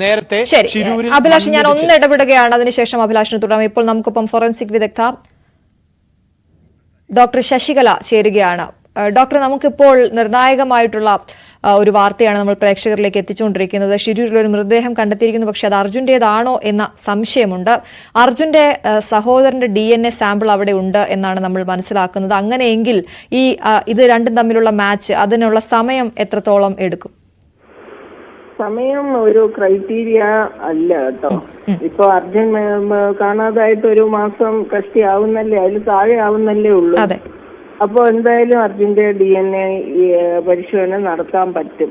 നേരത്തെ ശിരൂരിൽ. അഭിലാഷ്, ഞാൻ ഒന്ന് ഇടപെടുകയാണ്, അതിനുശേഷം അഭിലാഷിന് തുടരാം. ഇപ്പോൾ നമുക്കൊപ്പം ഫോറൻസിക് വിദഗ്ധ ഡോക്ടർ ശശികല ചേരുകയാണ്. ഡോക്ടർ, നമുക്കിപ്പോൾ നിർണായകമായിട്ടുള്ള ഒരു വാർത്തയാണ് നമ്മൾ പ്രേക്ഷകരിലേക്ക് എത്തിച്ചുകൊണ്ടിരിക്കുന്നത്. ശിരൂരിൽ ഒരു മൃതദേഹം കണ്ടെത്തിയിരിക്കുന്നു, പക്ഷെ അത് അർജുന്റേതാണോ എന്ന സംശയമുണ്ട്. അർജുന്റെ സഹോദരന്റെ DNA സാമ്പിൾ അവിടെ ഉണ്ട് എന്നാണ് നമ്മൾ മനസ്സിലാക്കുന്നത്. അങ്ങനെയെങ്കിൽ ഇത് രണ്ടും തമ്മിലുള്ള മാച്ച്, അതിനുള്ള സമയം എത്രത്തോളം എടുക്കും? സമയം ഒരു ക്രൈറ്റീരിയ അല്ല കേട്ടോ. ഇപ്പൊ അർജുൻ കാണാതായിട്ട് ഒരു മാസം കഷ്ടിയാവുന്നല്ലേ, അതിൽ താഴെ ആവുന്നല്ലേ ഉള്ളൂ. അപ്പൊ എന്തായാലും അർജുന്റെ DNA പരിശോധന നടത്താൻ പറ്റും.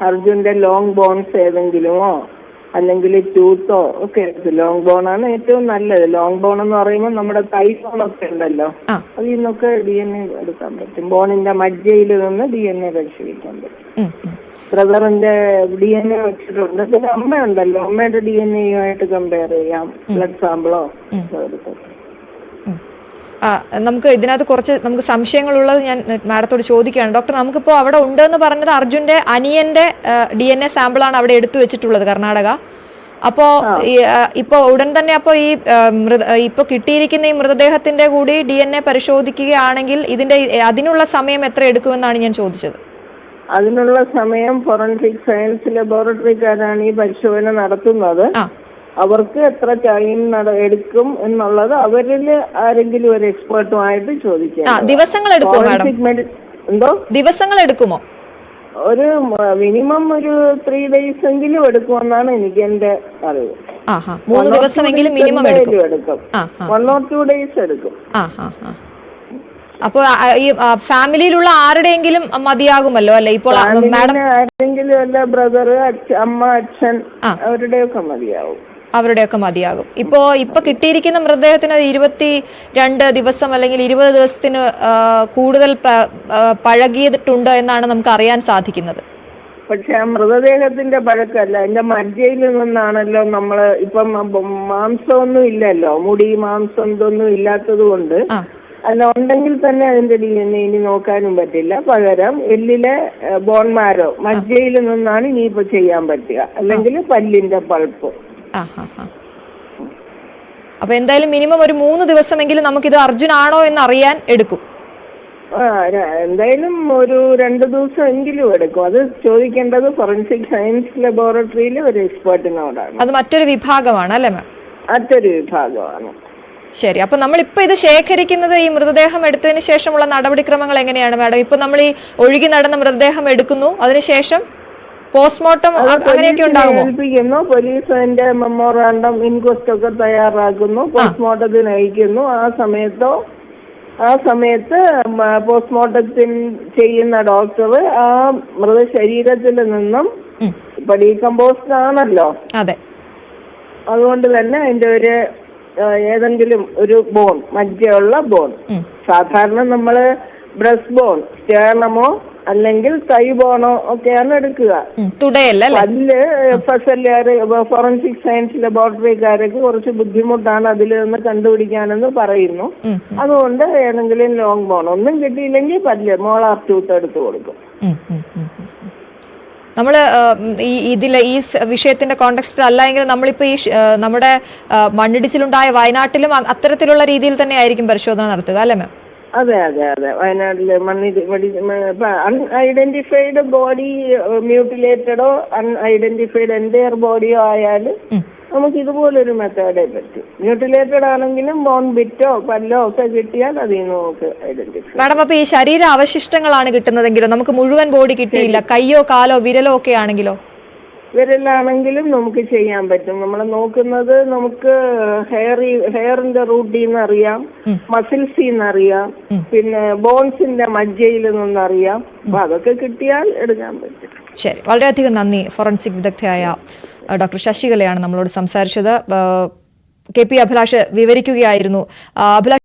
അർജുന്റെ ലോങ് ബോൺസ് ഏതെങ്കിലുമോ അല്ലെങ്കിൽ ടൂത്തോ ഒക്കെ. ലോങ് ബോൺ ആണ് ഏറ്റവും നല്ലത്. ലോങ് ബോൺ എന്ന് പറയുമ്പോൾ നമ്മുടെ തൈ ബോണൊക്കെ ഉണ്ടല്ലോ, അതിൽ നിന്നൊക്കെ DNA എടുക്കാൻ പറ്റും. ബോണിന്റെ മജ്ജയിൽ നിന്ന് DNA പരിശോധിക്കാൻ പറ്റും. ബ്രദറിന്റെ DNA വെച്ചിട്ടുണ്ട്. പിന്നെ അമ്മയുണ്ടല്ലോ, അമ്മയുടെ DNA-യുമായിട്ട് കമ്പയർ ചെയ്യാം. ബ്ലഡ് സാമ്പിളോ എടുക്കാം. നമുക്ക് ഇതിനകത്ത് കുറച്ച് നമുക്ക് സംശയങ്ങളുള്ളത് ഞാൻ മാഡത്തോട് ചോദിക്കുകയാണ്. ഡോക്ടർ, നമുക്കിപ്പോൾ അവിടെ ഉണ്ടെന്ന് പറഞ്ഞത് അർജുന്റെ അനിയന്റെ DNA സാമ്പിളാണ് അവിടെ എടുത്തു വെച്ചിട്ടുള്ളത്, കർണാടക. അപ്പോ ഇപ്പൊ ഉടൻ തന്നെ അപ്പോ ഇപ്പൊ കിട്ടിയിരിക്കുന്ന ഈ മൃതദേഹത്തിന്റെ കൂടി DNA പരിശോധിക്കുകയാണെങ്കിൽ അതിനുള്ള സമയം എത്ര എടുക്കുമെന്നാണ് ഞാൻ ചോദിച്ചത്. അതിനുള്ള സമയം ഫോറൻസിക് സയൻസ് ലബോറട്ടറിക്കാരാണ് ഈ പരിശോധന നടത്തുന്നത്. അവർക്ക് എത്ര ടൈം എടുക്കും എന്നുള്ളത് അവരിൽ ആരെങ്കിലും ഒരു എക്സ്പേർട്ടുമായിട്ട് ചോദിക്കാം. ദിവസങ്ങൾ എടുക്കുമോ മാഡം? എന്തോ ദിവസങ്ങൾ എടുക്കുമോ? ഒരു മിനിമം ഒരു 3 days എങ്കിലും എടുക്കുമെന്നാണ് എനിക്ക് എന്റെ അറിവ്. 3 ദിവസമെങ്കിലും മിനിമം എടുക്കും. 1 or 2 days എടുക്കും. അപ്പൊ ഈ ഫാമിലിയിലുള്ള ആരുടെയെങ്കിലും മതിയാകുമല്ലോ അല്ലെ? ഇപ്പോൾ ആരെങ്കിലും അല്ല, ബ്രദർ, അമ്മ, അച്ഛൻ, അവരുടെയൊക്കെ മതിയാകും. ഇപ്പൊ കിട്ടിയിരിക്കുന്ന മൃതദേഹത്തിന് 22 ദിവസം അല്ലെങ്കിൽ 20 ദിവസത്തിന് കൂടുതൽ പഴകിയിട്ടുണ്ട് എന്നാണ് നമുക്ക് അറിയാൻ സാധിക്കുന്നത്. പക്ഷെ ആ മൃതദേഹത്തിന്റെ പഴക്കല്ല, അതിന്റെ മജ്ജയിൽ നിന്നാണല്ലോ നമ്മള്. ഇപ്പം മാംസമൊന്നും ഇല്ലല്ലോ, മുടി മാംസം ഇതൊന്നും ഇല്ലാത്തത് കൊണ്ട് അല്ല, ഉണ്ടെങ്കിൽ തന്നെ അതിന്റെ DNA ഇനി നോക്കാനും പറ്റില്ല. പകരം എല്ലിലെ ബോൺമാരോ മജ്ജയിൽ നിന്നാണ് ഇനിയിപ്പോ ചെയ്യാൻ പറ്റുക, അല്ലെങ്കിൽ പല്ലിന്റെ പൾപ്പ്. അപ്പൊ എന്തായാലും മിനിമം ഒരു 3 ദിവസമെങ്കിലും നമുക്കിത് അർജുനാണോ എന്ന് അറിയാൻ എടുക്കും. എന്തായാലും ഒരു 2 ദിവസം എങ്കിലും എടുക്കും. അത് ചോദിക്കേണ്ടത് ഫോറൻസിക് സയൻസ് ലബോറട്ടറിയിലെ ഒരു എക്സ്പേർട്ടിനോടാണ്. അത് മറ്റൊരു വിഭാഗമാണ് അല്ലേ മാം? മറ്റൊരു വിഭാഗമാണ്. ശരി. അപ്പൊ നമ്മളിപ്പോ ഇത് ശേഖരിക്കുന്നത്, ഈ മൃതദേഹം എടുത്തതിന് ശേഷമുള്ള നടപടിക്രമങ്ങൾ എങ്ങനെയാണ് മാഡം? ഇപ്പൊ നമ്മൾ ഈ ഒഴുകി നടന്ന മൃതദേഹം എടുക്കുന്നു, അതിനുശേഷം പോസ്റ്റ്മോർട്ടം അങ്ങനെയൊക്കെ ഉണ്ടാകുമോ? പോലീസ് അതിന്റെ മെമ്മോറാണ്ടം, ഇൻക്വസ്റ്റ് ഒക്കെ തയ്യാറാക്കുന്നു, പോസ്റ്റ്മോർട്ടത്തിന് അയക്കുന്നു. ആ സമയത്ത് പോസ്റ്റ്മോർട്ടത്തിന് ചെയ്യുന്ന ഡോക്ടർ ആ മൃതശരീരത്തിൽ നിന്നും ഇപ്പൊ ഡീകമ്പോസ്റ്റ് ആണല്ലോ, അതെ, അതുകൊണ്ട് തന്നെ അതിന്റെ ഒരു ഏതെങ്കിലും ഒരു ബോൺ, മജ്ജയുള്ള ബോൺ, സാധാരണ നമ്മള് ബ്രസ്റ്റ് ബോൺ, സ്റ്റേർണമോ അല്ലെങ്കിൽ തൈ ബോണോ ഒക്കെയാണ് എടുക്കുക. പല്ല് ഫോറൻസിക് സയൻസ് ലബോറട്ടറിക്കാരൊക്കെ കുറച്ച് ബുദ്ധിമുട്ടാണ് അതിൽ നിന്ന് കണ്ടുപിടിക്കാനെന്ന് പറയുന്നു. അതുകൊണ്ട് ഏതെങ്കിലും ലോങ് ബോൺ, ഒന്നും കിട്ടിയില്ലെങ്കിൽ പല്ല് മോളാർ ടൂത്ത് എടുത്തു കൊടുക്കും. നമ്മൾ ഈ വിഷയത്തിന്റെ കോണ്ടെക്സ്റ്റിൽ അല്ല എങ്കിൽ നമ്മളിപ്പോ ഈ നമ്മുടെ മണ്ണിടിച്ചിലുണ്ടായ വയനാട്ടിലും അത്തരത്തിലുള്ള രീതിയിൽ തന്നെ ആയിരിക്കും പരിശോധന നടത്തുക അല്ലേ മാം? അതെ അതെ അതെ, വയനാട്ടില് അൺഐഡന്റിഫൈഡ് ബോഡി, മ്യൂട്ടിലേറ്റഡോ അൺഐഡന്റിഫൈഡ് എൻറ്റയർ ബോഡിയോ ആയാൽ നമുക്ക് ഇതുപോലൊരു മെത്തേഡേ പറ്റും. മ്യൂട്ടിലേറ്റഡ് ആണെങ്കിലും ബോൺ ബിറ്റോ പല്ലോ ഒക്കെ കിട്ടിയാൽ അതിൽ നിന്ന് നമുക്ക് ഐഡന്റിഫൈ. മാഡം, അപ്പൊ ഈ ശരീര അവശിഷ്ടങ്ങളാണ് കിട്ടുന്നതെങ്കിലോ, നമുക്ക് മുഴുവൻ ബോഡി കിട്ടിയില്ല, കയ്യോ കാലോ വിരലോ ഒക്കെ ആണെങ്കിലോ? വിരലാണെങ്കിലും നമുക്ക് ചെയ്യാൻ പറ്റും. നമ്മൾ നോക്കുന്നത് നമുക്ക് ഹെയറിന്റെ റൂട്ടിൽ നിന്ന് അറിയാം, മസിൽസിൽ നിന്ന് അറിയാം, പിന്നെ ബോൺസിന്റെ മജ്ജയിൽ നിന്നറിയാം. അപ്പൊ അതൊക്കെ കിട്ടിയാൽ എടുക്കാൻ പറ്റും. ശരി, വളരെയധികം നന്ദി. ഫോറൻസിക് വിദഗ്ധയായ ഡോക്ടർ ശശികലയാണ് നമ്മളോട് സംസാരിച്ചത്. KP അഭിലാഷ് വിവരിക്കുകയായിരുന്നു. അഭിലാഷ്